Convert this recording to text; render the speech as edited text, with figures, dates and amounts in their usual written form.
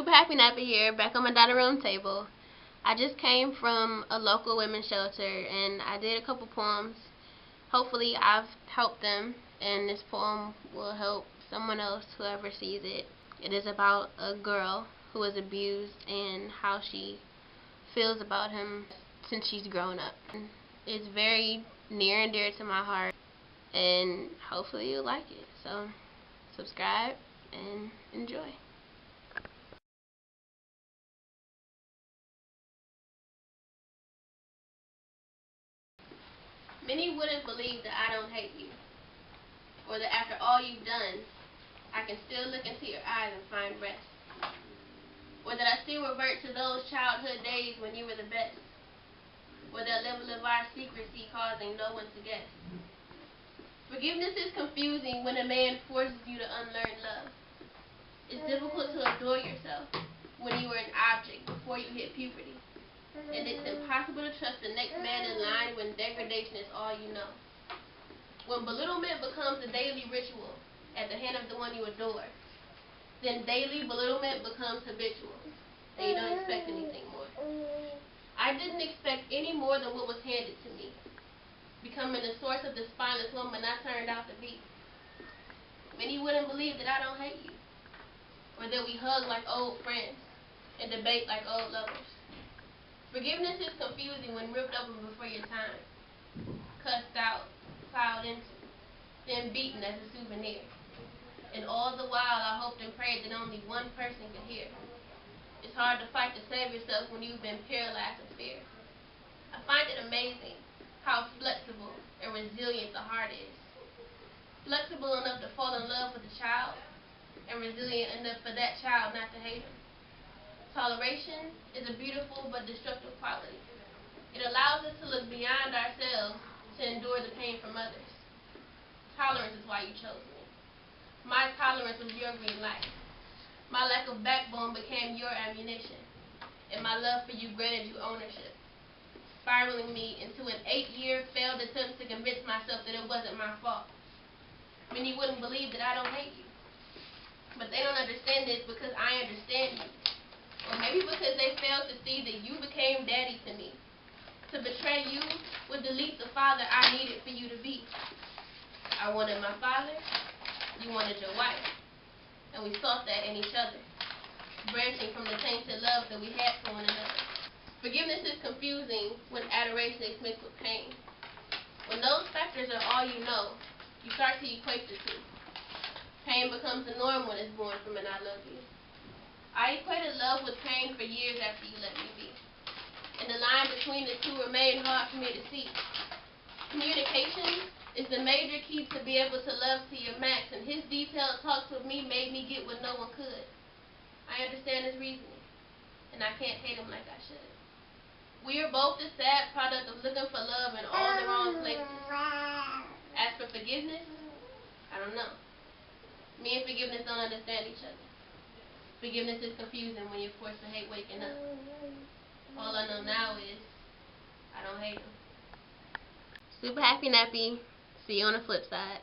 Super Happy Nappy here, back on my dining room table. I just came from a local women's shelter and I did a couple poems. Hopefully I've helped them and this poem will help someone else, whoever sees it. It is about a girl who was abused and how she feels about him since she's grown up. It's very near and dear to my heart and hopefully you'll like it. So subscribe and enjoy. Many wouldn't believe that I don't hate you, or that after all you've done, I can still look into your eyes and find rest, or that I still revert to those childhood days when you were the best, or that level of our secrecy causing no one to guess. Forgiveness is confusing when a man forces you to unlearn love. It's difficult to adore yourself when you were an object before you hit puberty. And it's impossible to trust the next man in line when degradation is all you know. When belittlement becomes a daily ritual at the hand of the one you adore, then daily belittlement becomes habitual, and you don't expect anything more. I didn't expect any more than what was handed to me, becoming the source of the spineless woman I turned out to be. Many wouldn't believe that I don't hate you, or that we hug like old friends and debate like old lovers. Forgiveness is confusing when ripped open before your time, cussed out, plowed into, then beaten as a souvenir. And all the while I hoped and prayed that only one person could hear. It's hard to fight to save yourself when you've been paralyzed with fear. I find it amazing how flexible and resilient the heart is. Flexible enough to fall in love with a child, and resilient enough for that child not to hate him. Toleration is a beautiful but destructive quality. It allows us to look beyond ourselves to endure the pain from others. Tolerance is why you chose me. My tolerance was your green light. My lack of backbone became your ammunition, and my love for you granted you ownership, spiraling me into an 8-year failed attempt to convince myself that it wasn't my fault. Many wouldn't believe that I don't hate you, but they don't understand this because I understand you. Or maybe because they failed to see that you became daddy to me. To betray you would delete the father I needed for you to be. I wanted my father, you wanted your wife, and we sought that in each other, branching from the tainted love that we had for one another. Forgiveness is confusing when adoration is mixed with pain. When those factors are all you know, you start to equate the two. Pain becomes the norm when it's born from an I love you. I equated love with pain for years after you let me be, and the line between the two remained hard for me to see. Communication is the major key to be able to love to your max, and his detailed talks with me made me get what no one could. I understand his reasoning, and I can't hate him like I should. We are both the sad product of looking for love in all the wrong places. As for forgiveness, I don't know. Me and forgiveness don't understand each other. Forgiveness is confusing when you're forced to hate waking up. All I know now is I don't hate him. Super Happy Nappy. See you on the flip side.